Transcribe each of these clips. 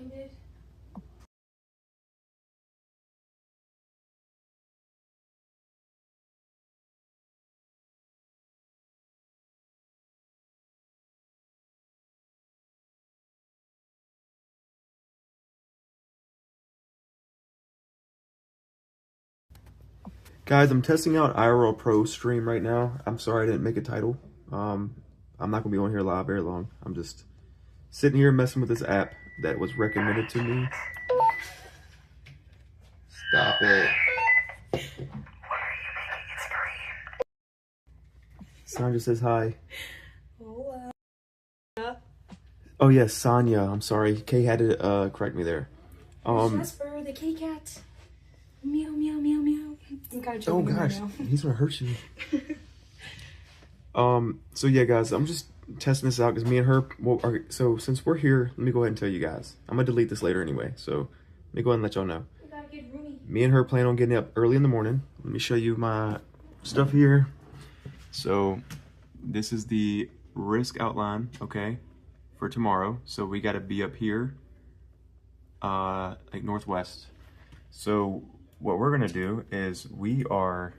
did. Guys, I'm testing out IRL Pro stream right now. I'm sorry I didn't make a title. I'm not gonna be on here live very long. I'm just sitting here messing with this app that was recommended to me. Stop it. Sandra says hi. Hola. Oh yes, Sonya. I'm sorry. Kay had to correct me there. Jasper, the kitty cat. Meow, meow, meow, meow. I'm kind of Oh choking gosh, right now. he's gonna hurt you. So yeah, guys, I'm just testing this out because me and her. Well, so since we're here, let me go ahead and tell you guys. I'm gonna delete this later anyway. So let me go ahead and let y'all know. We gotta get roomy. Me and her plan on getting up early in the morning. Let me show you my stuff here. So this is the risk outline, okay, for tomorrow. So we got to be up here, like northwest. So what we're gonna do is we are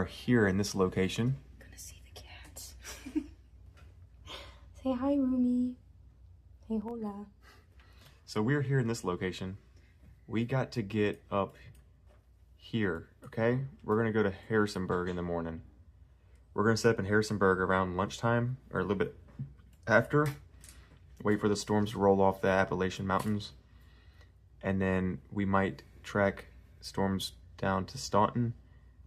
here in this location. I'm gonna see the cats. Say hi, Rumi. Say hola. So we're here in this location. We got to get up here, okay? We're gonna go to Harrisonburg in the morning. We're gonna set up in Harrisonburg around lunchtime or a little bit after. Wait for the storms to roll off the Appalachian Mountains. And then we might track storms down to Staunton,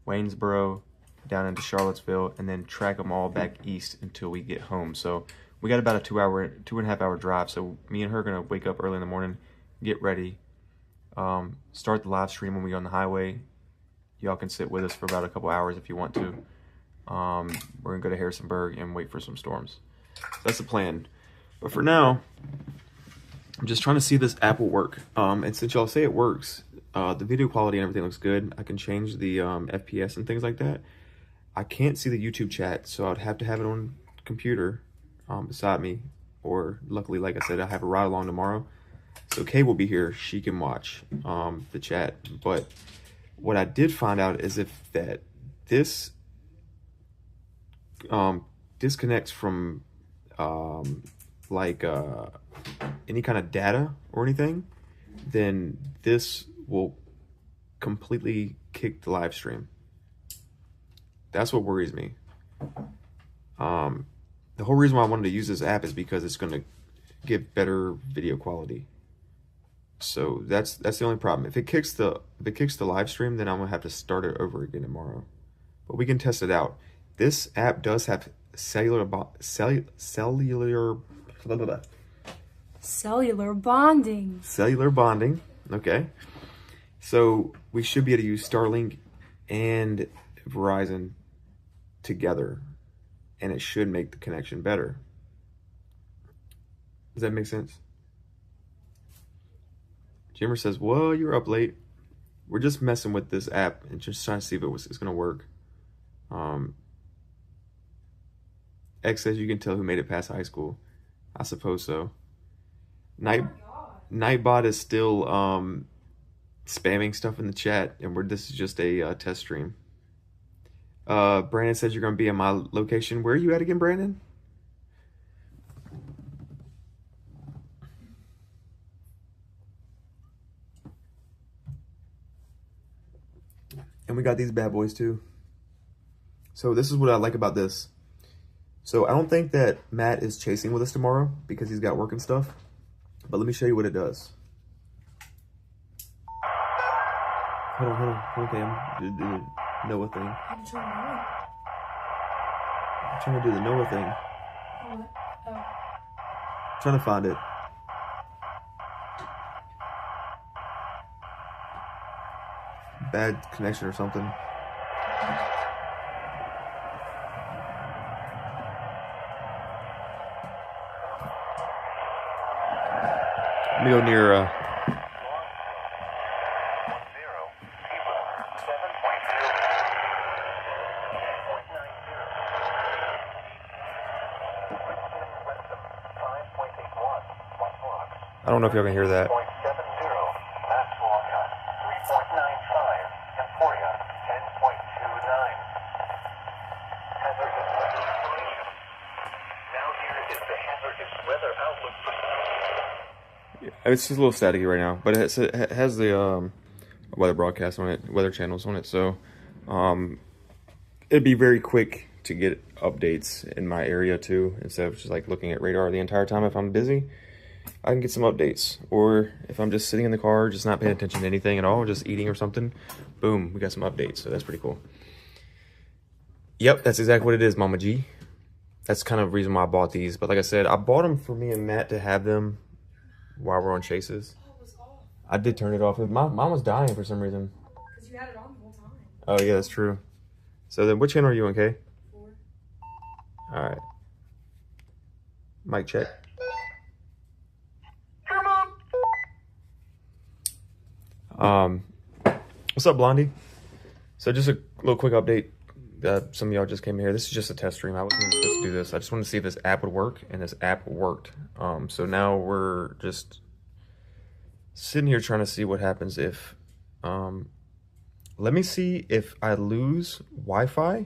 Waynesboro, down into Charlottesville, and then track them all back east until we get home. So we got about a 2.5 hour drive. So me and her are gonna wake up early in the morning, get ready, start the live stream when we go on the highway. Y'all can sit with us for about a couple hours if you want to. We're gonna go to Harrisonburg and wait for some storms. So that's the plan. But for now, I'm just trying to see if this app will work. And since y'all say it works, the video quality and everything looks good. I can change the FPS and things like that. I can't see the YouTube chat, so I'd have to have it on computer beside me. Or luckily, like I said, I have a ride along tomorrow. So Kay will be here. She can watch the chat. But what I did find out is if that this disconnects from any kind of data or anything, then this will completely kick the live stream. That's what worries me. The whole reason why I wanted to use this app is because it's going to give better video quality. So that's the only problem. If it kicks the live stream, then I'm gonna have to start it over again tomorrow. But we can test it out. This app does have cellular bonding. Cellular bonding. Okay. So we should be able to use Starlink and Verizon together, and it should make the connection better. Does that make sense? Jimmer says, well, you're up late. We're just messing with this app and just trying to see if it's going to work. X says you can tell who made it past high school. I suppose so. Nightbot is still spamming stuff in the chat, and this is just a test stream. Brandon says you're going to be in my location. Where are you at again, Brandon? And we got these bad boys too. So this is what I like about this. So I don't think that Matt is chasing with us tomorrow because he's got work and stuff. But let me show you what it does. Hold on. Okay, I'm do the Noah thing. I'm trying to do the Noah thing. What? Oh. Trying to find it. Bad connection or something. Let me go near I don't know if y'all can hear that. 3.70, Maxwell cut 3.95, Emporia 10.29. Hazardous weather information. Now here is the hazardous weather outlook for... It's just a little staticky right now, but it has the weather broadcast on it, weather channels on it, so it'd be very quick to get updates in my area too, instead of just like looking at radar the entire time. If I'm busy, I can get some updates, or if I'm just sitting in the car, just not paying attention to anything at all, just eating or something, boom, we got some updates. So that's pretty cool. Yep, that's exactly what it is, Mama G. That's kind of the reason why I bought these. But like I said, I bought them for me and Matt to have them while we're on chases. I did turn it off. Mine was dying for some reason. Because you had it on the whole time. Oh yeah, that's true. So then, what channel are you on, Kay? 4. All right. Mic check. What's up, Blondie? So just a little quick update. Some of y'all just came here. This is just a test stream. I wasn't even supposed to do this. I just wanted to see if this app would work, and this app worked. So now we're just sitting here trying to see what happens if, let me see if I lose Wi-Fi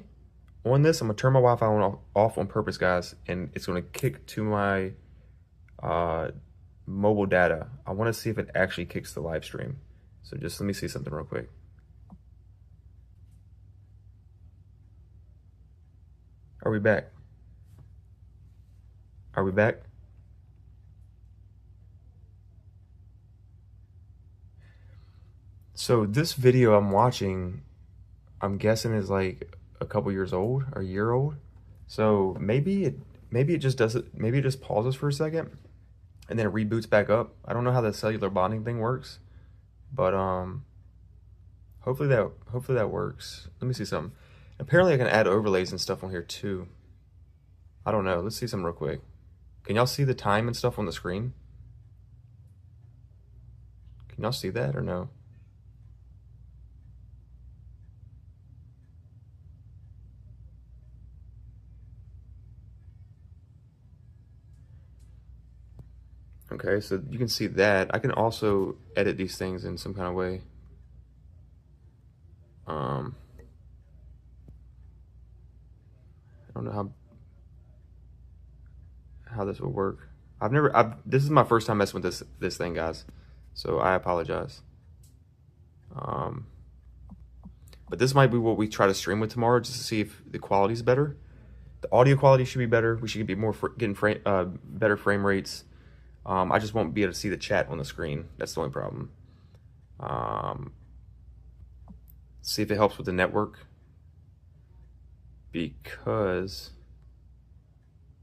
on this. I'm gonna turn my Wi-Fi off on purpose, guys, and it's gonna kick to my mobile data. I wanna see if it actually kicks the live stream. So just let me see something real quick. Are we back? Are we back? So this video I'm watching, I'm guessing is like a couple years old or a year old. So maybe it just does it. Maybe it just pauses for a second and then it reboots back up. I don't know how the cellular bonding thing works, but hopefully that works. Let me see something. Apparently I can add overlays and stuff on here too. I don't know. Let's see something real quick. Can y'all see the time and stuff on the screen? Can y'all see that or no? Okay, so you can see that. I can also edit these things in some kind of way. I don't know how this will work. This is my first time messing with this thing, guys. So I apologize. But this might be what we try to stream with tomorrow, just to see if the quality is better. The audio quality should be better. We should be getting better frame rates. I just won't be able to see the chat on the screen. That's the only problem. See if it helps with the network, because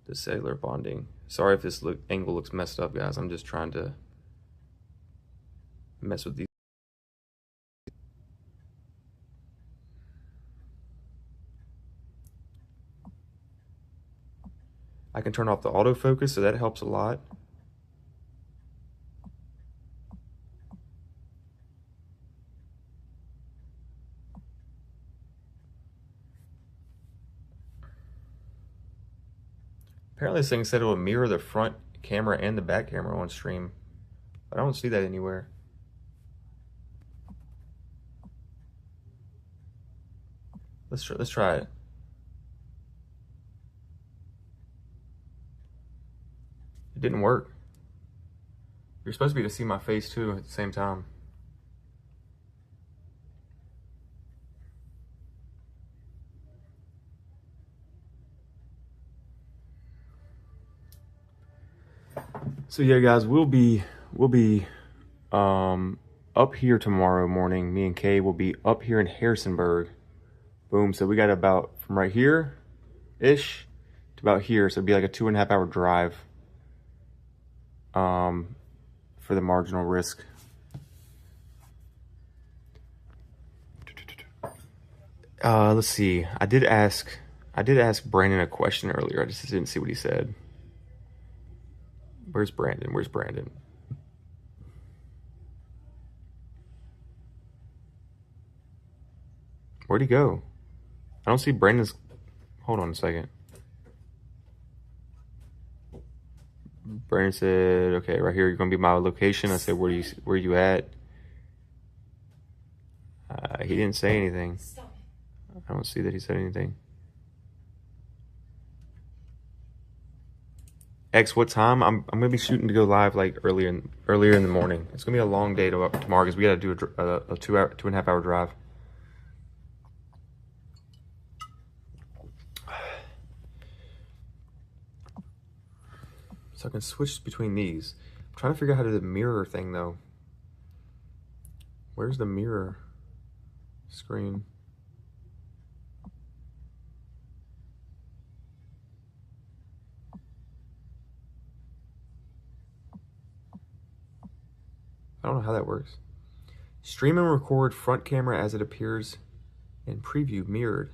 the cellular bonding. Sorry if this angle looks messed up, guys. I'm just trying to mess with these. I can turn off the autofocus, so that helps a lot. Apparently this thing said it will mirror the front camera and the back camera on stream, but I don't see that anywhere. Let's try it. It didn't work. You're supposed to be able to see my face too at the same time. So yeah, guys, we'll be up here tomorrow morning. Me and Kay will be up here in Harrisonburg. Boom. So we got about from right here ish to about here. So it'd be like a 2.5 hour drive for the marginal risk. Let's see. I did ask Brandon a question earlier. I just didn't see what he said. Where's Brandon? Where's Brandon? Where'd he go? I don't see Brandon's. Hold on a second. Brandon said, okay, right here, you're gonna be my location. I said, where you at? He didn't say anything. Stop it. I don't see that he said anything. X, what time? I'm gonna be shooting to go live like earlier in the morning. It's gonna be a long day tomorrow because we gotta do a 2.5 hour drive. So I can switch between these. I'm trying to figure out how to do the mirror thing though. Where's the mirror screen? I don't know how that works. Stream and record front camera as it appears in preview mirrored.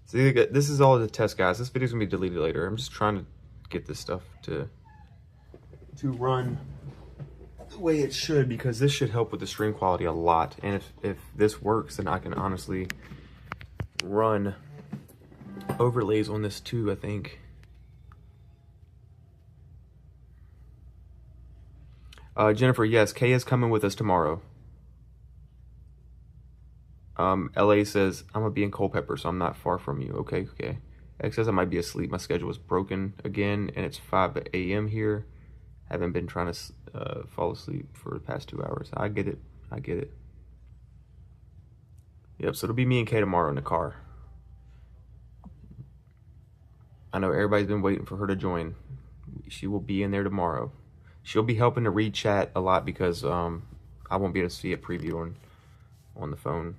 See, this is all the test, guys. This video's gonna be deleted later. I'm just trying to get this stuff to run the way it should, because this should help with the stream quality a lot. And if this works, then I can honestly run overlays on this too, I think. Jennifer, yes, Kay is coming with us tomorrow. LA says, I'm gonna be in Culpeper, so I'm not far from you. Okay. X says I might be asleep. My schedule is broken again, and it's 5 a.m. here. Haven't been trying to fall asleep for the past 2 hours. I get it. Yep, so it'll be me and Kay tomorrow in the car. I know everybody's been waiting for her to join. She will be in there tomorrow. She'll be helping to read chat a lot because I won't be able to see a preview on the phone.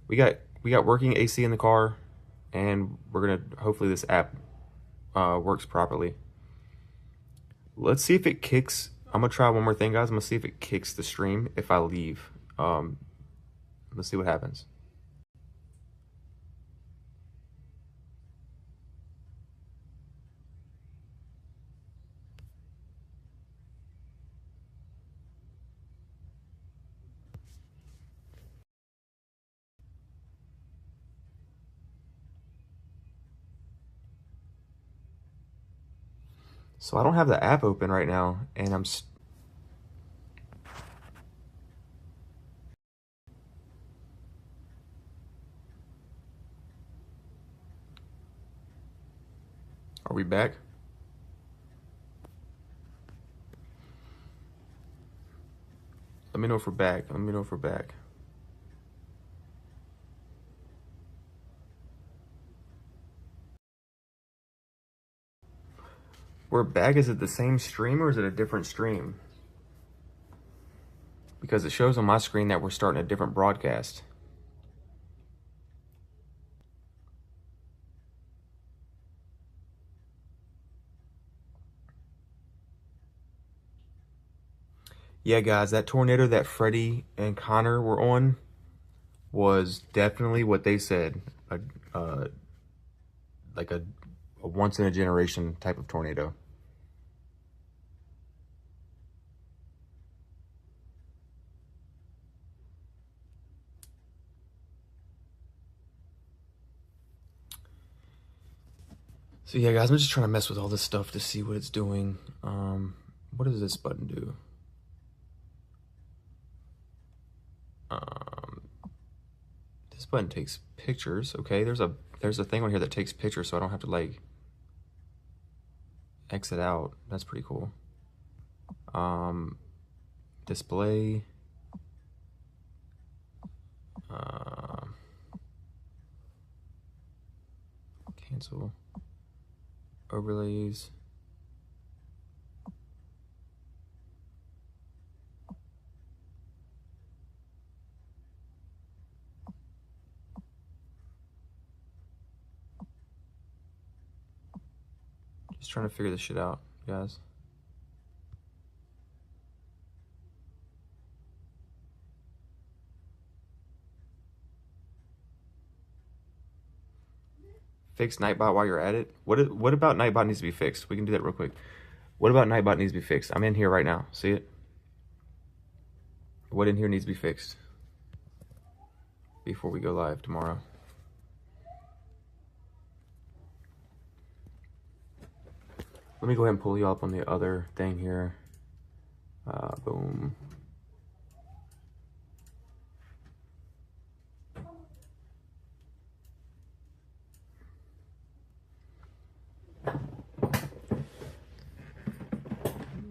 We got working AC in the car, and we're gonna hopefully this app works properly. Let's see if it kicks. I'm gonna try one more thing, guys. I'm gonna see if it kicks the stream if I leave. Let's see what happens. So I don't have the app open right now, and Are we back? Let me know if we're back. We're back. Is it the same stream or is it a different stream? Because it shows on my screen that we're starting a different broadcast. Yeah, guys, that tornado that Freddie and Connor were on was definitely what they said, like a once in a generation type of tornado. So yeah, guys, I'm just trying to mess with all this stuff to see what it's doing. What does this button do? This button takes pictures. Okay, there's a thing on here that takes pictures, so I don't have to like exit out. That's pretty cool. Display. Cancel. Overlays. Just trying to figure this shit out, guys. Fix Nightbot while you're at it. What about Nightbot needs to be fixed? We can do that real quick. What about Nightbot needs to be fixed? I'm in here right now. See it? What in here needs to be fixed before we go live tomorrow? Let me go ahead and pull you up on the other thing here. Boom.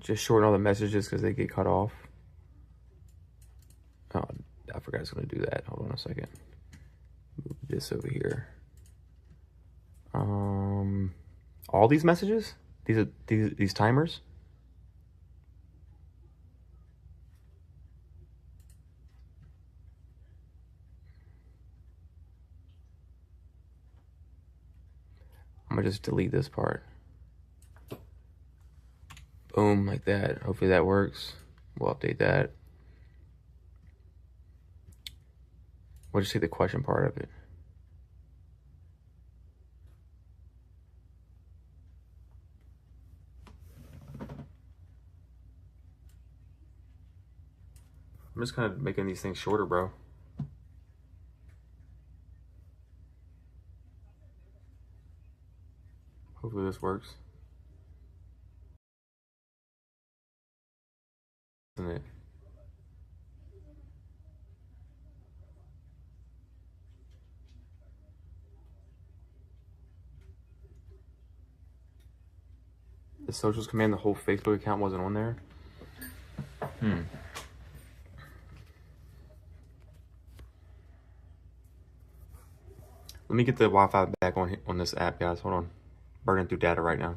Just shorten all the messages because they get cut off. Oh, I forgot I was going to do that. Hold on a second. Move this over here. All these messages? These timers? I'm gonna just delete this part. Boom, like that. Hopefully that works. We'll update that. We'll just see the question part of it. I'm just kind of making these things shorter, bro. Hopefully this works. Isn't it? The socials command, the whole Facebook account wasn't on there. Let me get the Wi-Fi back on this app, guys. Hold on. Burning through data right now.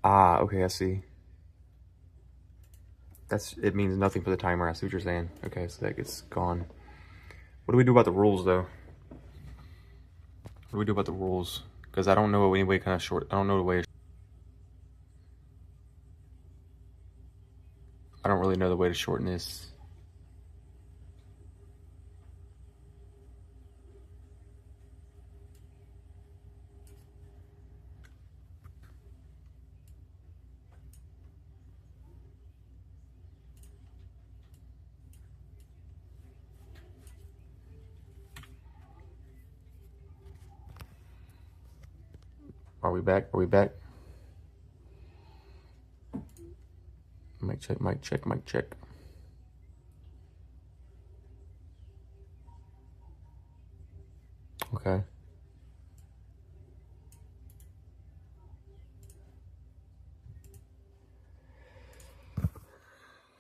Ah, okay, I see. It means nothing for the timer. I see what you're saying. Okay, so that gets gone. What do we do about the rules, though? What do we do about the rules? Because I don't know any way kind of short. I don't know the way. I don't really know the way to shorten this. Are we back? Are we back? Mic check, mic check, mic check. Okay.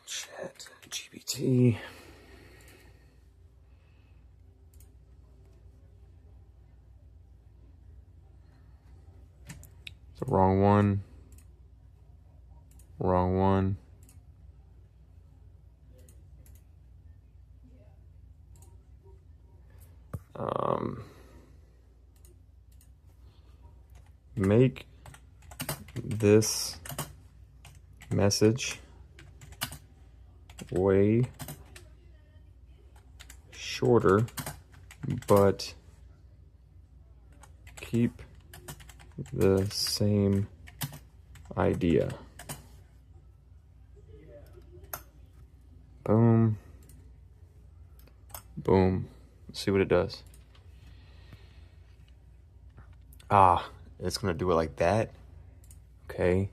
Chat GPT. The wrong one. Wrong one. Make this message way shorter, but keep the same idea. Boom. Boom. Let's see what it does. Ah, it's gonna do it like that. Okay.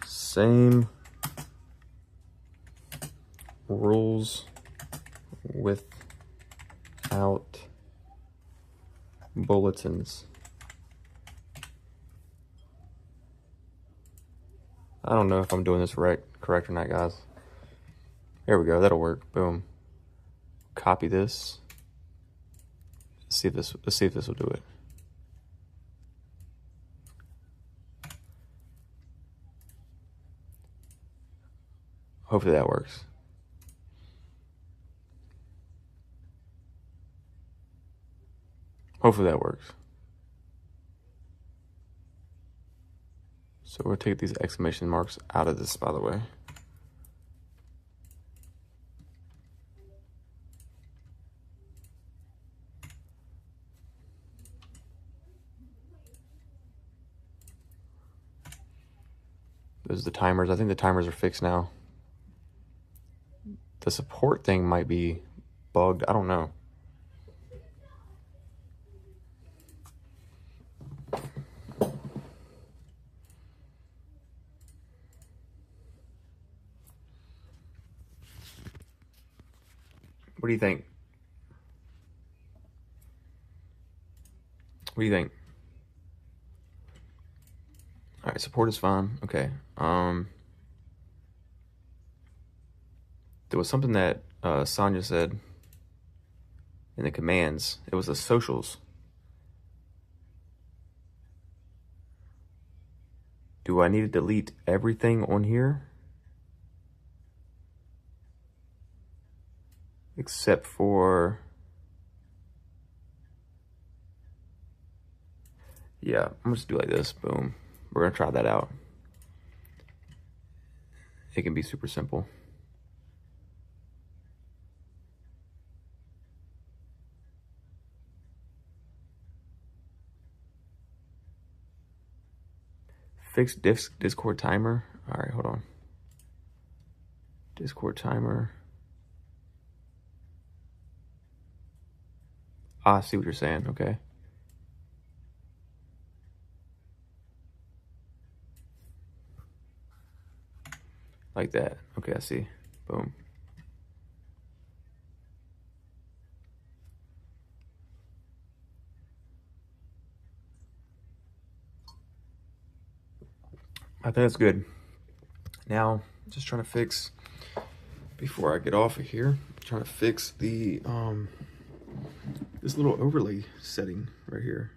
Same rules without bulletins. I don't know if I'm doing this correct or not, guys. There we go. That'll work. Boom. Copy this. Let's see if this will do it. Hopefully that works. Hopefully that works. So we'll take these exclamation marks out of this, by the way. Those are the timers. I think the timers are fixed now. The support thing might be bugged. I don't know. What do you think? What do you think? All right, support is fine. Okay. There was something that Sonia said in the commands. It was the socials. Do I need to delete everything on here? Except for... Yeah, I'm gonna just do it like this. Boom. We're gonna try that out. It can be super simple. Fix Discord timer. All right, hold on. Discord timer. Ah, I see what you're saying. Okay. Like that. Okay, I see. Boom. I think that's good. Now, just trying to fix, before I get off of here, trying to fix the this little overlay setting right here.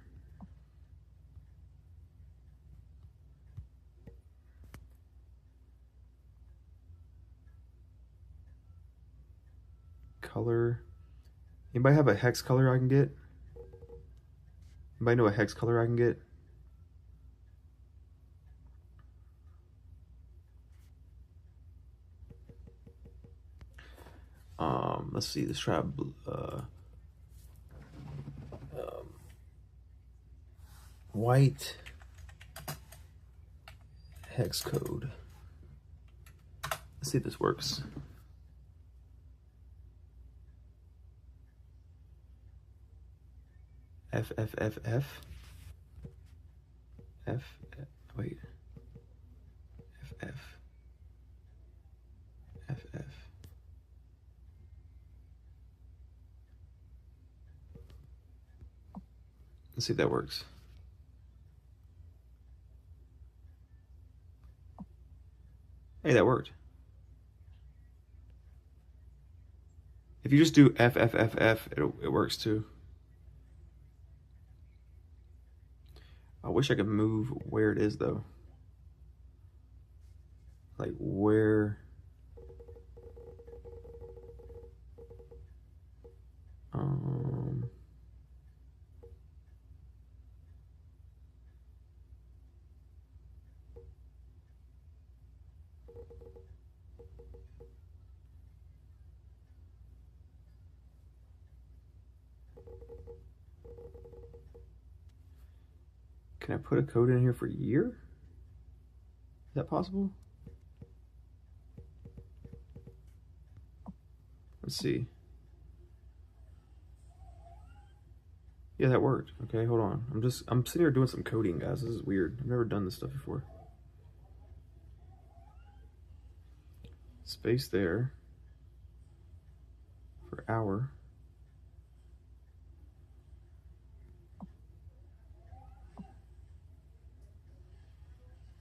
Color. Anybody have a hex color I can get? Anybody know a hex color I can get? Let's see, let's try white hex code. Let's see if this works. F, wait. F. Let's see if that works. Hey, that worked. If you just do F, it works too. I wish I could move where it is though. Like where... Can I put a code in here for year? Is that possible? Let's see. Yeah, that worked. Okay, hold on. I'm sitting here doing some coding, guys. This is weird. I've never done this stuff before. Space there for hour.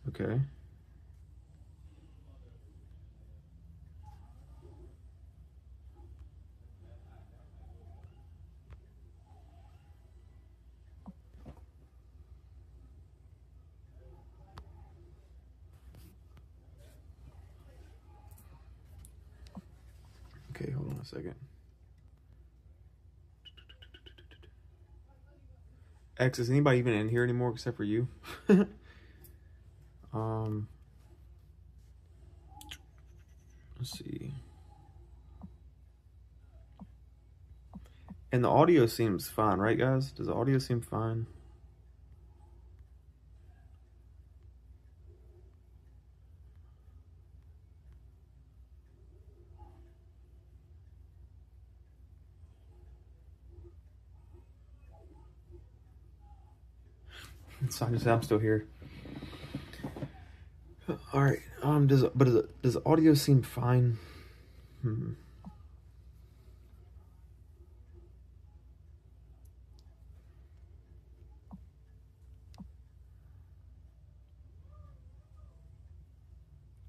Okay. Okay, hold on a second. X, is anybody even in here anymore except for you? Let's see. And the audio seems fine, right, guys? Does the audio seem fine? It's fine to say I'm still here. All right. Does the audio seem fine?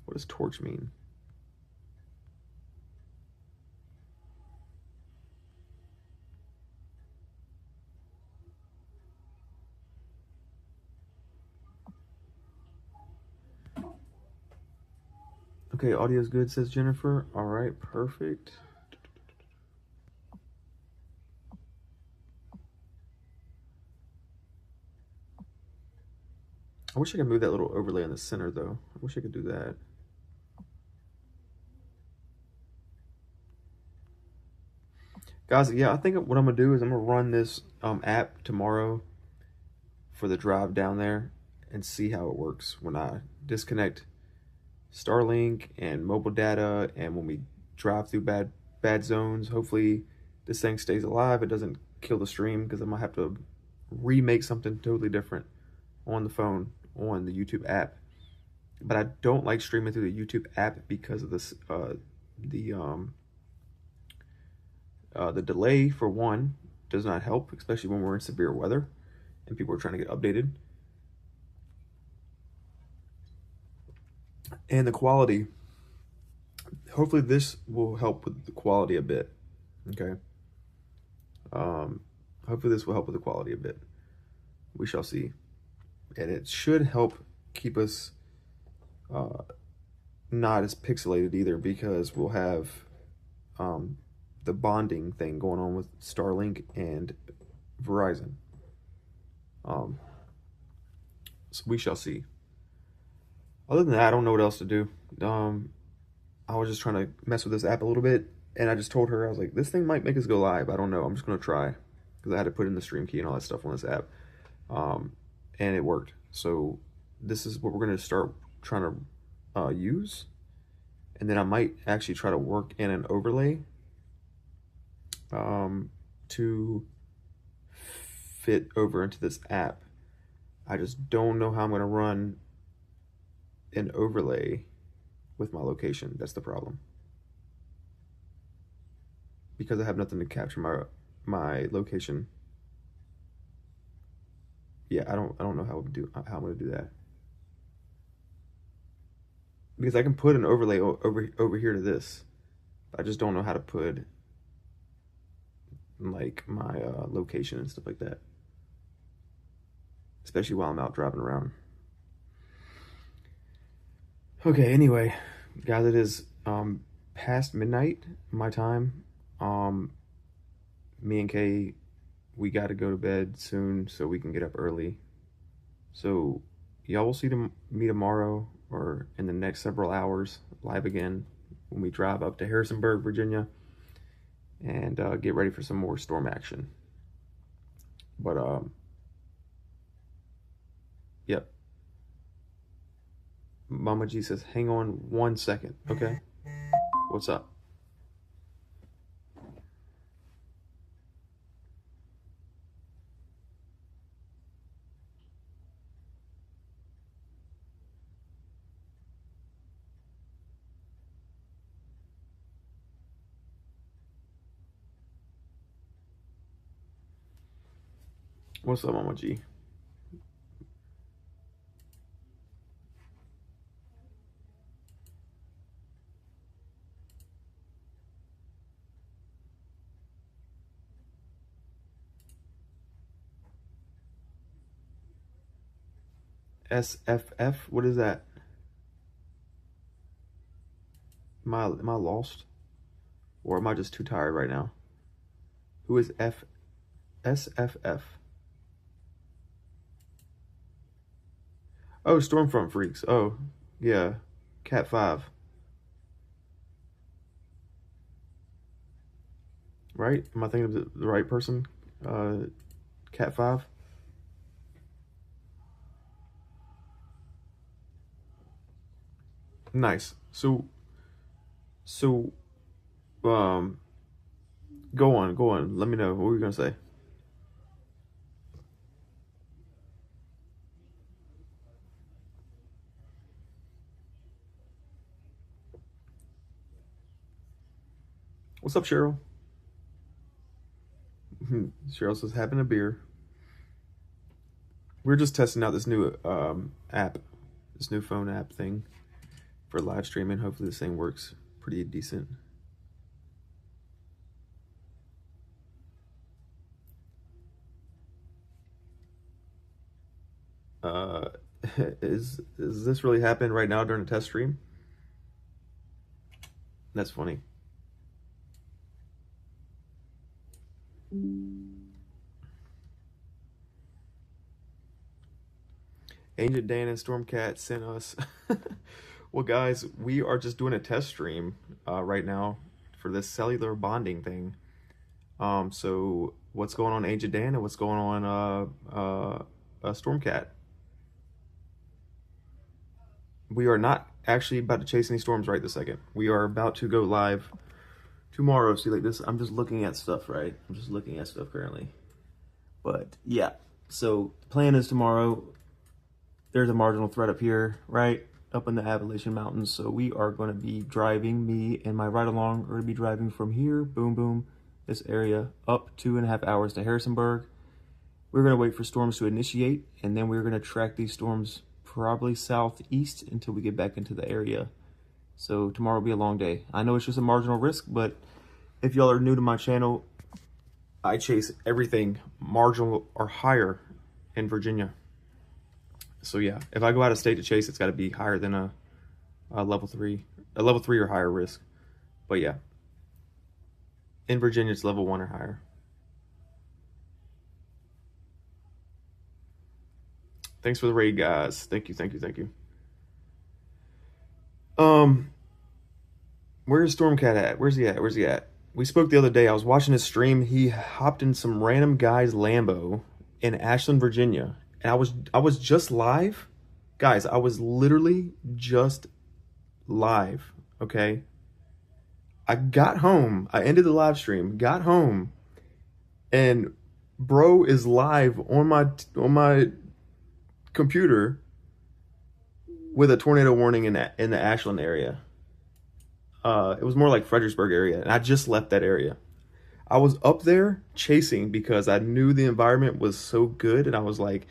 What does torch mean? Okay, audio's good, says Jennifer. All right, perfect. I wish I could move that little overlay in the center, though. I wish I could do that. Guys, yeah, I think what I'm going to do is I'm going to run this app tomorrow for the drive down there and see how it works when I disconnect Starlink and mobile data, and when we drive through bad zones. Hopefully this thing stays alive. It doesn't kill the stream, because I'm going to have to remake something totally different on the phone, on the YouTube app. But I don't like streaming through the YouTube app because of this, the delay, for one, does not help, especially when we're in severe weather and people are trying to get updated. And the quality, hopefully this will help with the quality a bit. Okay. Hopefully this will help with the quality a bit. We shall see. And it should help keep us not as pixelated either, because we'll have the bonding thing going on with Starlink and Verizon. So we shall see. Other than that, I don't know what else to do. I was just trying to mess with this app a little bit, and I just told her, I was like, this thing might make us go live. I don't know. I'm just going to try, because I had to put in the stream key and all that stuff on this app. And it worked. So this is what we're going to start trying to use. And then I might actually try to work in an overlay to fit over into this app. I just don't know how I'm going to run an overlay with my location. That's the problem, because I have nothing to capture my location. Yeah, I don't know how I'm going to do that, because I can put an overlay over here to this. I just don't know how to put like my location and stuff like that, especially while I'm out driving around. Okay, anyway, guys, it is past midnight my time. Me and Kay, we got to go to bed soon so we can get up early. So y'all will see me tomorrow, or in the next several hours, live again when we drive up to Harrisonburg, Virginia, and get ready for some more storm action. But yep. Mama G says, hang on 1 second. Okay. What's up? What's up, Mama G? SFF? What is that? Am I lost? Or am I just too tired right now? Who is SFF? Oh, Stormfront Freaks. Oh, yeah. Cat 5. right? Am I thinking of the right person? Cat 5. Nice. So, go on. Let me know. What were you gonna say? What's up, Cheryl? Cheryl says, having a beer. We're just testing out this new app, this new phone app thing for live streaming. Hopefully this thing works pretty decent. Is this really happening right now during a test stream? That's funny. Agent Dan and Stormcat sent us. Well, guys, we are just doing a test stream right now for this cellular bonding thing. So what's going on, Agent Dan, and what's going on, Stormcat? We are not actually about to chase any storms right this second. We are about to go live tomorrow. See, like this, I'm just looking at stuff, right? I'm just looking at stuff currently. But yeah, so the plan is tomorrow. There's a marginal threat up here, right? Up in the Appalachian Mountains. So we are going to be driving, me and my ride-along are going to be driving from here, boom, boom, this area, up 2.5 hours to Harrisonburg. We're going to wait for storms to initiate, and then we're going to track these storms probably southeast until we get back into the area. So tomorrow will be a long day. I know it's just a marginal risk, but if y'all are new to my channel, I chase everything marginal or higher in Virginia. So yeah, if I go out of state to chase, it's got to be higher than a level 3 or higher risk. But yeah, in Virginia, it's level 1 or higher. Thanks for the raid, guys. Thank you. Where's Stormcat at? Where's he at? We spoke the other day. I was watching his stream. He hopped in some random guy's Lambo in Ashland, Virginia. And I was just live. Guys, I was literally just live, okay? I got home. I ended the live stream, got home, and bro is live on my computer with a tornado warning in the Ashland area. It was more like Fredericksburg area, and I just left that area. I was up there chasing because I knew the environment was so good, and I was like,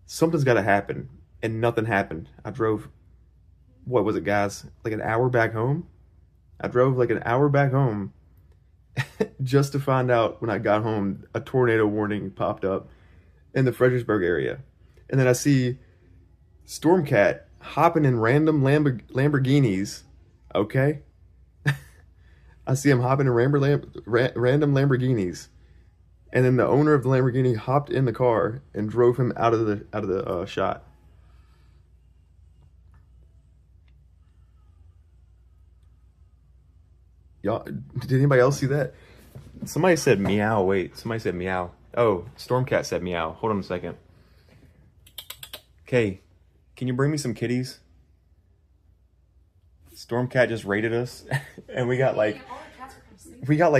something's got to happen, and nothing happened. I drove, what was it, guys? Like an hour back home? I drove like an hour back home just to find out when I got home a tornado warning popped up in the Fredericksburg area. And then I see Stormcat hopping in random Lamborghinis, okay? I see him hopping in random Lamborghinis. And then the owner of the Lamborghini hopped in the car and drove him out of the shot. Y'all, did anybody else see that? Somebody said meow. Wait, somebody said meow. Oh, Stormcat said meow. Hold on a second. Okay, can you bring me some kitties? Stormcat just rated us, and we got like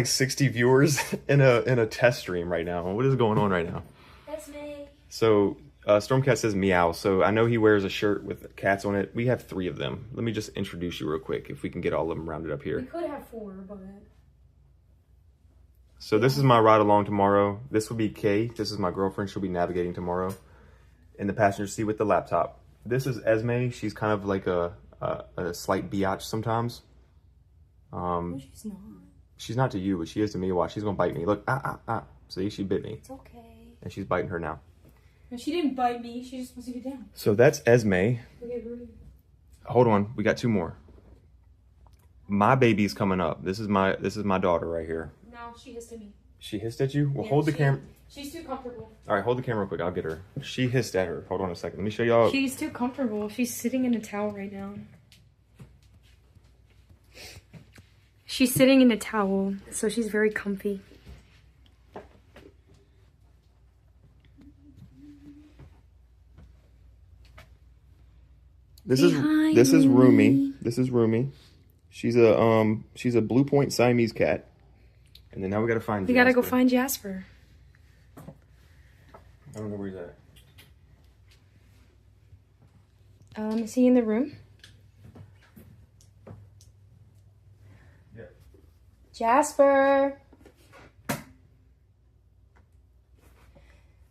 60 viewers in a test stream right now. What is going on right now? That's me. So Stormcat says meow. So I know he wears a shirt with cats on it. We have 3 of them. Let me just introduce you real quick if we can get all of them rounded up here. We could have 4, but... So this is my ride along tomorrow. This will be Kay. This is my girlfriend. She'll be navigating tomorrow in the passenger seat with the laptop. This is Esme. She's kind of like a slight biatch sometimes. No, she's not. She's not to you, but she is to me. Watch, she's gonna bite me. Look, See, she bit me. It's okay. And she's biting her now. No, she didn't bite me. She just wants to get down. So that's Esme. Okay, rude. Hold on, we got 2 more. My baby's coming up. This is my daughter right here. No, she hissed at me. She hissed at you? Well, Yeah, hold the camera. She's too comfortable. All right, hold the camera real quick. I'll get her. She hissed at her. Hold on a second. Let me show y'all. She's too comfortable. She's sitting in a towel right now. She's sitting in a towel, so she's very comfy. This Say is hi, this is Rumi. Rumi. This is Rumi. She's a Blue Point Siamese cat. And then now we gotta find. We gotta go find Jasper. I don't know where he's at. Is he in the room? Yeah. Jasper.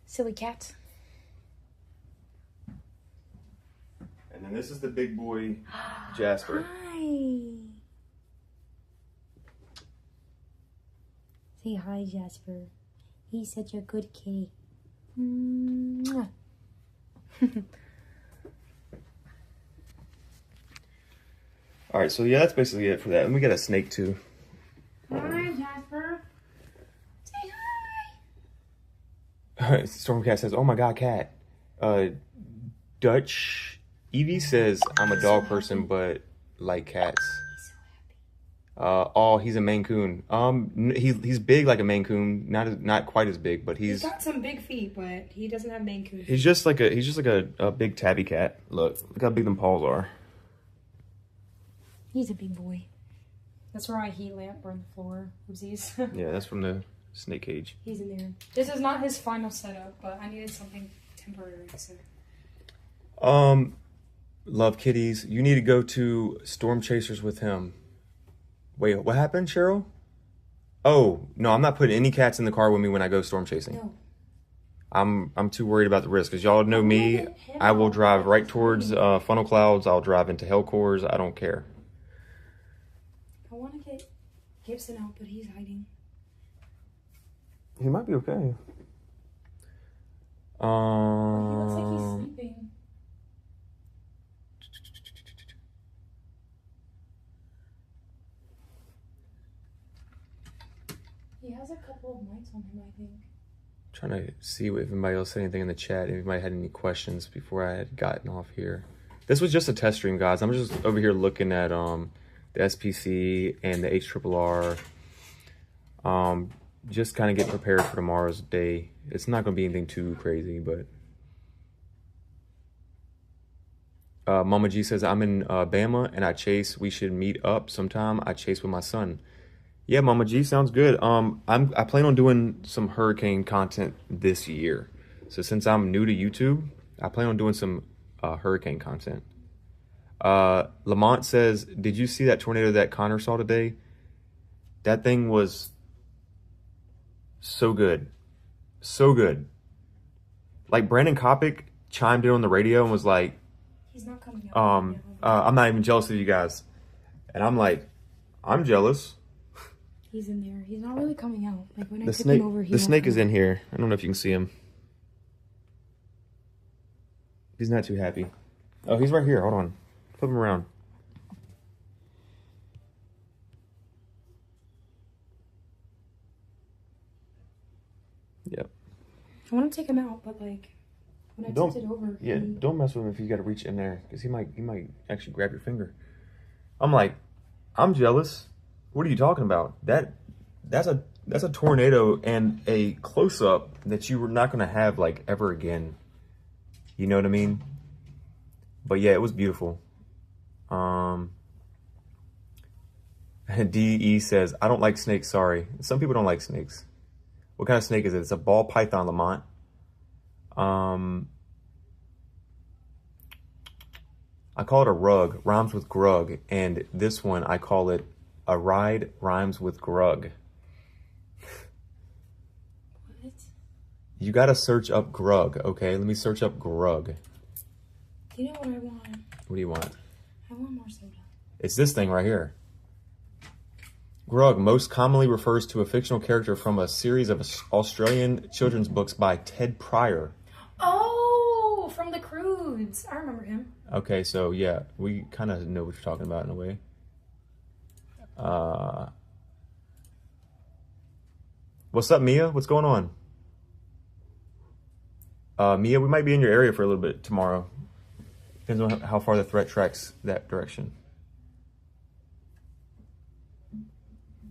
Silly cat. And then this is the big boy, Jasper. Hi. Say hi, Jasper. He's such a good kitty. Mwah. All right, so yeah, that's basically it for that. And we got a snake too. Hi, Jasper. Say hi. Stormcat says, "Oh my God, cat." Dutch Evie says, "I'm a dog person, but like cats." He's so happy. Oh, he's a Maine Coon. He's big like a Maine Coon, not quite as big, but He's got some big feet, but he doesn't have Maine Coon. he's just like a big tabby cat. Look how big them paws are. He's a big boy. That's where my heat lamp burned the floor. Oopsies. Yeah, that's from the snake cage. He's in there. This is not his final setup, but I needed something temporary, so. Love kitties. You need to go to Storm Chasers with him. Wait, what happened, Cheryl? Oh, no, I'm not putting any cats in the car with me when I go storm chasing. No. I'm too worried about the risk, because y'all know me. I will drive right towards funnel clouds. I'll drive into hell cores. I don't care. I want to get Gibson out, but he's hiding. He might be okay. He looks like he's sleeping. He has a couple of mics on him, I think. Trying to see if anybody else said anything in the chat. If anybody had any questions before I had gotten off here. This was just a test stream, guys. I'm just over here looking at the SPC and the HRRR. Just kind of getting prepared for tomorrow's day. It's not going to be anything too crazy, but Mama G says, I'm in Bama and I chase. We should meet up sometime. I chase with my son. Yeah, Mama G, sounds good. I plan on doing some hurricane content this year. So since I'm new to YouTube, I plan on doing some hurricane content. Lamont says, did you see that tornado that Connor saw today? That thing was so good. So good. Like Brandon Kopic chimed in on the radio and was like, He's not coming out. I'm not even jealous of you guys. And I'm like, I'm jealous. He's in there. He's not really coming out. Like when I The tip snake, him over, the snake is in here. I don't know if you can see him. He's not too happy. Oh, he's right here. Hold on. Flip him around. Yep. I want to take him out, but like when I tipped it over, Yeah, don't mess with him if you got to reach in there, because he might actually grab your finger. I'm like, I'm jealous. What are you talking about? That's a tornado and a close up that you were not going to have like ever again. You know what I mean? But yeah, it was beautiful. DE says, I don't like snakes, sorry. Some people don't like snakes. What kind of snake is it? It's a ball python, Lamont. I call it a rug, rhymes with grug, and this one I call it a ride, rhymes with grug. What? You gotta search up grug, okay? Let me search up grug. You know what I want? What do you want? I want more soda. It's this thing right here. Grug most commonly refers to a fictional character from a series of Australian children's books by Ted Pryor. Oh, from the Croods. I remember him. Okay, so yeah, we kind of know what you're talking about in a way. What's up, Mia? What's going on? Mia, we might be in your area for a little bit tomorrow. Depends on how far the threat tracks that direction.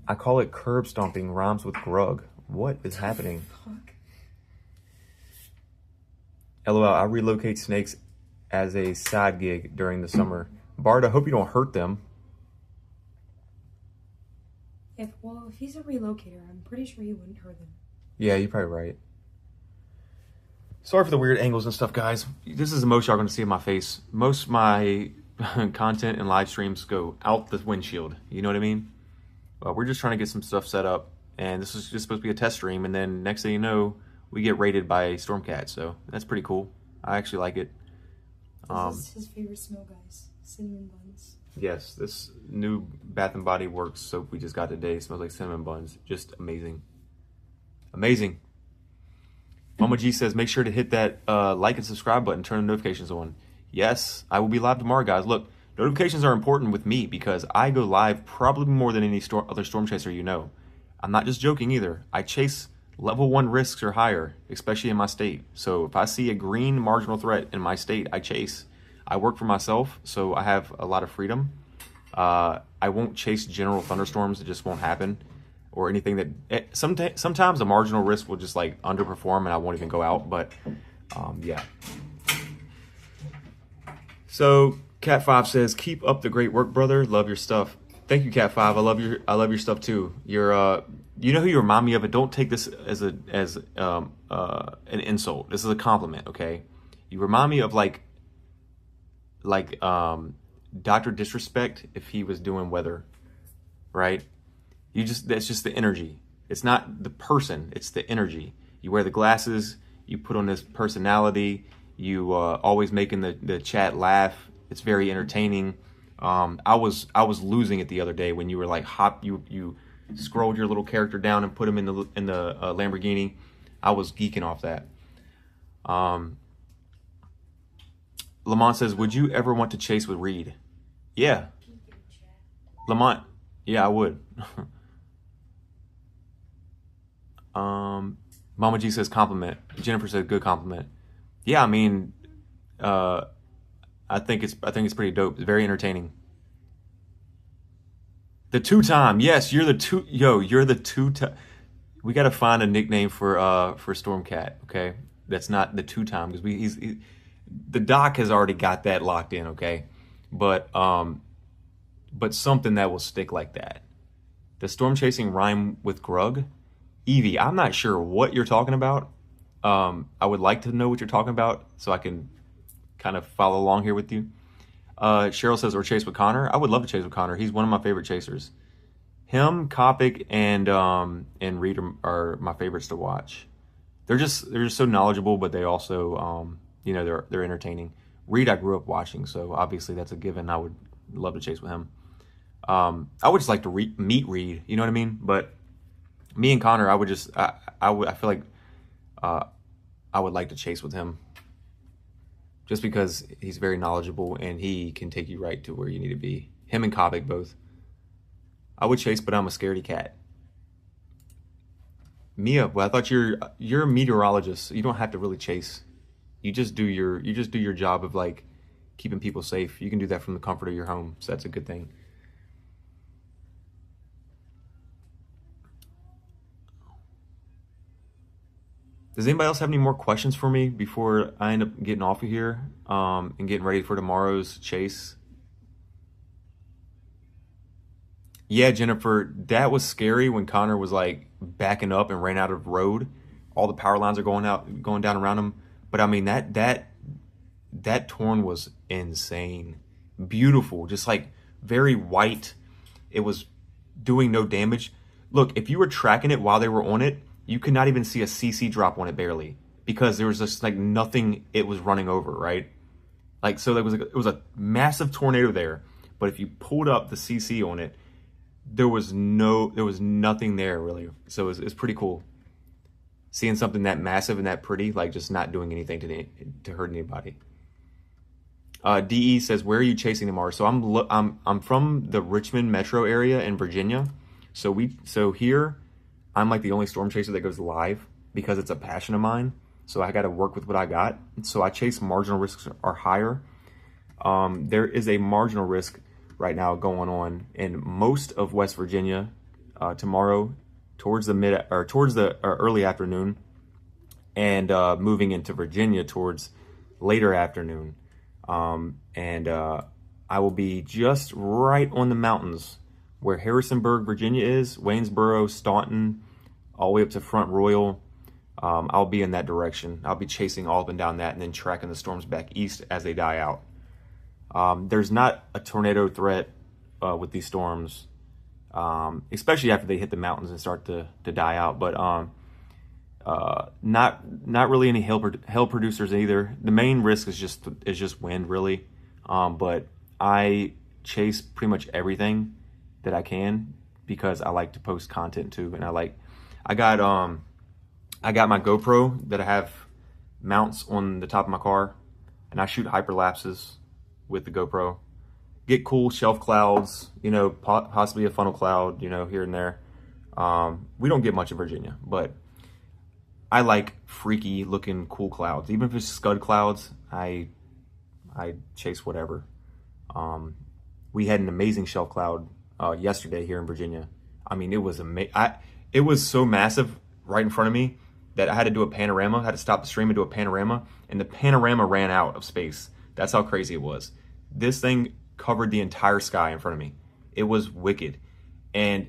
I call it curb stomping, rhymes with grug. What is happening? Fuck. LOL, I relocate snakes as a side gig during the summer. Bart, I hope you don't hurt them. If he's a relocator, I'm pretty sure he wouldn't hurt them. Yeah, you're probably right. Sorry for the weird angles and stuff, guys. This is the most y'all gonna see of my face. Most of my content and live streams go out the windshield. You know what I mean? We're just trying to get some stuff set up, and this is just supposed to be a test stream, and then next thing you know, we get raided by Stormcat, so that's pretty cool. I actually like it. This is his favorite smell, guys. Cinnamon buns. Yes, this new Bath & Body Works soap we just got today smells like cinnamon buns. Just amazing. Amazing. Mama G says, make sure to hit that like and subscribe button, turn the notifications on. Yes, I will be live tomorrow, guys. Look, notifications are important with me because I go live probably more than any other storm chaser you know. I'm not just joking either. I chase level 1 risks or higher, especially in my state. So if I see a green marginal threat in my state, I chase. I work for myself, so I have a lot of freedom. I won't chase general thunderstorms. It just won't happen. Or anything that sometimes a marginal risk will just like underperform and I won't even go out. But yeah. So Cat5 says, keep up the great work, brother. Love your stuff. Thank you, Cat5. I love your stuff too. You're you know who you remind me of, and don't take this as an insult. This is a compliment, okay? You remind me of like Dr. Disrespect if he was doing weather, right? That's just the energy. It's not the person, it's the energy. You wear the glasses, you put on this personality, you always making the chat laugh. It's very entertaining. I was losing it the other day when you were like you scrolled your little character down and put him in the Lamborghini. I was geeking off that. Lamont says, would you ever want to chase with Reed? Yeah. Lamont, yeah, I would. Mama G says compliment. Jennifer says good compliment. Yeah, I mean, I think it's pretty dope. It's very entertaining. The 2-time, yes, you're the two-time. We got to find a nickname for Stormcat, okay? That's not the 2-time because the doc has already got that locked in, okay? But something that will stick like that. Does storm chasing rhyme with grug? Evie, I'm not sure what you're talking about. I would like to know what you're talking about so I can kind of follow along here with you. Cheryl says, or chase with Connor. I would love to chase with Connor. He's one of my favorite chasers. Him, Kopic, and Reed are my favorites to watch. They're just so knowledgeable, but they also they're entertaining. Reed I grew up watching, so obviously that's a given. I would love to chase with him. I would just like to meet Reed, you know what I mean? But me and Connor, I feel like I would like to chase with him just because he's very knowledgeable and he can take you right to where you need to be. Him and Kopic both. I would chase, but I'm a scaredy cat. Mia, well, I thought you're a meteorologist. So you don't have to really chase. You just do your job of like keeping people safe. You can do that from the comfort of your home, so that's a good thing. Does anybody else have any more questions for me before I end up getting off of here and getting ready for tomorrow's chase? Yeah, Jennifer, that was scary when Connor was like backing up and ran out of road. All the power lines are going down around him. But I mean, that torn was insane. Beautiful, just like very white. It was doing no damage. Look, if you were tracking it while they were on it, you could not even see a CC drop on it barely because there was just like nothing it was running over, right? Like, so there was it was a massive tornado there, but if you pulled up the CC on it, there was nothing there really. So it was pretty cool seeing something that massive and that pretty, like just not doing anything to hurt anybody. DE says, where are you chasing tomorrow? So I'm from the Richmond metro area in Virginia. So here I'm like the only storm chaser that goes live because it's a passion of mine. So I got to work with what I got. So I chase marginal risks are higher. There is a marginal risk right now going on in most of West Virginia tomorrow towards the early afternoon and moving into Virginia towards later afternoon. I will be just right on the mountains where Harrisonburg, Virginia is, Waynesboro, Staunton, all the way up to Front Royal. I'll be in that direction. I'll be chasing all up and down that and then tracking the storms back east as they die out. There's not a tornado threat with these storms, especially after they hit the mountains and start to die out. But not really any hail producers either. The main risk is just wind, really. But I chase pretty much everything that I can because I like to post content too, and I got my GoPro that I have mounts on the top of my car, and I shoot hyperlapses with the GoPro. Get cool shelf clouds, you know, possibly a funnel cloud, you know, here and there. We don't get much in Virginia, but I like freaky looking cool clouds. Even if it's scud clouds, I chase whatever. We had an amazing shelf cloud yesterday here in Virginia. I mean, it was it was so massive right in front of me that I had to do a panorama. I had to stop the stream and do a panorama, and the panorama ran out of space. That's how crazy it was. This thing covered the entire sky in front of me. It was wicked, and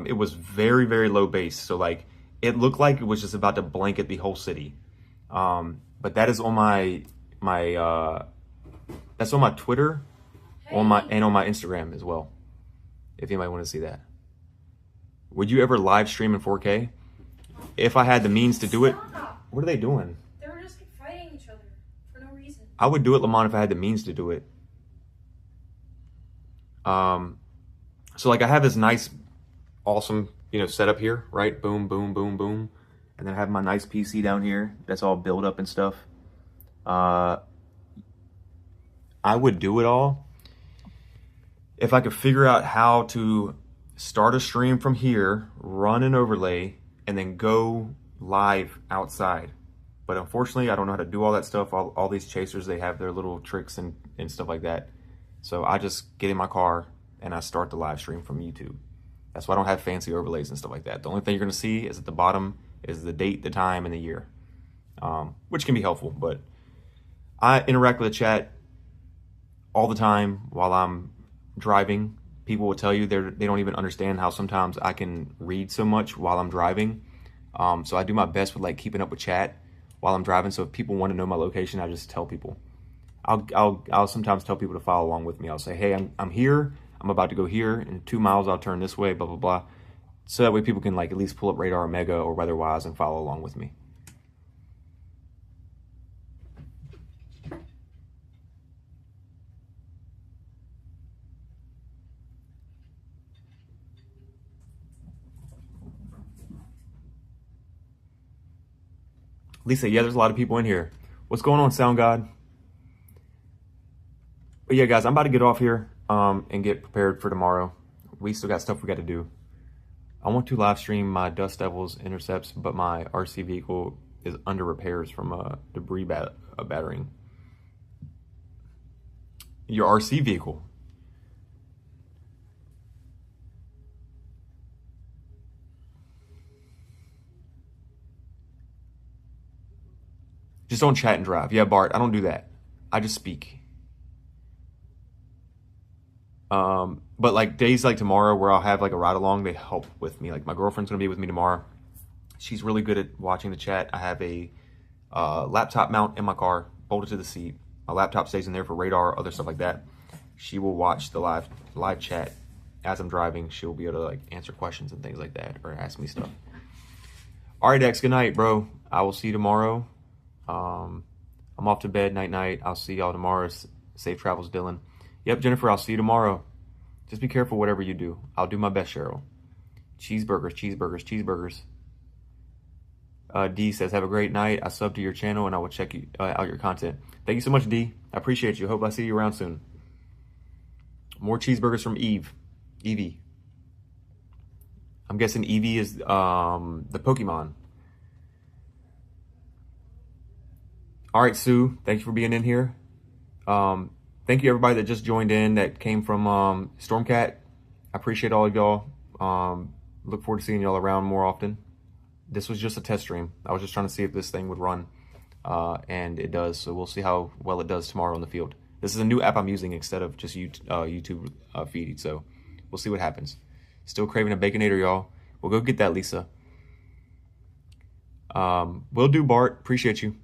it was very, very low base. So like, it looked like it was just about to blanket the whole city. But that is on that's on my Twitter, and on my Instagram as well, if you might want to see that. Would you ever live stream in 4K? If I had the means to do it. What are they doing? They were just fighting each other for no reason. I would do it, Lamont, if I had the means to do it. So like, I have this nice, awesome, you know, setup here, right? Boom, boom, boom, boom. And then I have my nice PC down here that's all built up and stuff. I would do it all if I could figure out how to start a stream from here, run an overlay, and then go live outside. But unfortunately, I don't know how to do all that stuff. All these chasers, they have their little tricks and stuff like that. So I just get in my car and I start the live stream from YouTube. That's why I don't have fancy overlays and stuff like that. The only thing you're gonna see is at the bottom is the date, the time, and the year, which can be helpful. But I interact with the chat all the time while I'm driving. People will tell you they don't even understand how sometimes I can read so much while I'm driving. So I do my best with like keeping up with chat while I'm driving. So if people want to know my location, I just tell people. I'll sometimes tell people to follow along with me. I'll say, hey, I'm here. I'm about to go here. In 2 miles, I'll turn this way, blah, blah, blah. So that way people can like at least pull up Radar Omega or Weatherwise and follow along with me. Lisa, yeah, there's a lot of people in here. What's going on, Sound God? But yeah, guys, I'm about to get off here and get prepared for tomorrow. We still got stuff we got to do. I want to live stream my Dust Devils intercepts, but my RC vehicle is under repairs from a debris battering. Your RC vehicle? Just don't chat and drive. Yeah, Bart, I don't do that. I just speak. But like days like tomorrow where I'll have like a ride along, they help with me. Like my girlfriend's gonna be with me tomorrow. She's really good at watching the chat. I have a laptop mount in my car, bolted to the seat. My laptop stays in there for radar, other stuff like that. She will watch the live chat as I'm driving. She'll be able to like answer questions and things like that, or ask me stuff. All right, X, good night, bro. I will see you tomorrow. I'm off to bed, night. I'll see y'all tomorrow. Safe travels, Dylan. Yep, Jennifer, I'll see you tomorrow. Just be careful whatever you do. I'll do my best, Cheryl. Cheeseburgers, cheeseburgers, cheeseburgers. D says, have a great night. I sub to your channel and I will check out your content. Thank you so much, D. I appreciate you. Hope I see you around soon. More cheeseburgers from Evie. I'm guessing Evie is the Pokemon. All right, Sue, thank you for being in here. Thank you everybody that just joined in that came from Stormcat. I appreciate all of y'all. Look forward to seeing y'all around more often. This was just a test stream. I was just trying to see if this thing would run. and it does. So we'll see how well it does tomorrow on the field. This is a new app I'm using instead of just YouTube feed. So we'll see what happens. Still craving a Baconator, y'all. We'll go get that, Lisa. Will do, Bart. Appreciate you.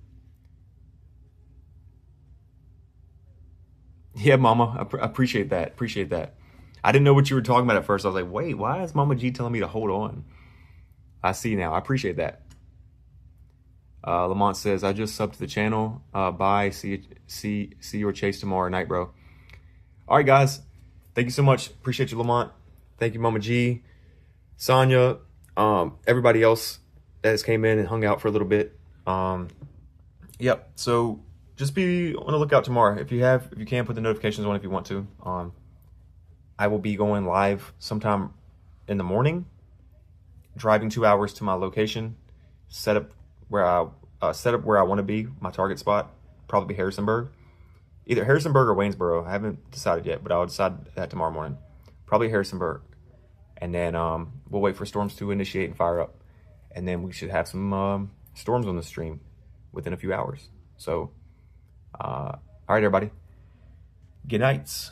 Yeah, Mama. I appreciate that. Appreciate that. I didn't know what you were talking about at first. I was like, wait, why is Mama G telling me to hold on? I see now. I appreciate that. Lamont says, I just subbed to the channel. Bye. See your chase tomorrow night, bro. All right, guys. Thank you so much. Appreciate you, Lamont. Thank you, Mama G, Sonia, everybody else that has came in and hung out for a little bit. Yep. So just be on the lookout tomorrow. If you can, put the notifications on if you want to. I will be going live sometime in the morning, driving 2 hours to my location, set up where I want to be, my target spot, probably Harrisonburg. Either Harrisonburg or Waynesboro. I haven't decided yet, but I'll decide that tomorrow morning. Probably Harrisonburg. And then we'll wait for storms to initiate and fire up. And then we should have some storms on the stream within a few hours. So, all right, everybody. Good nights.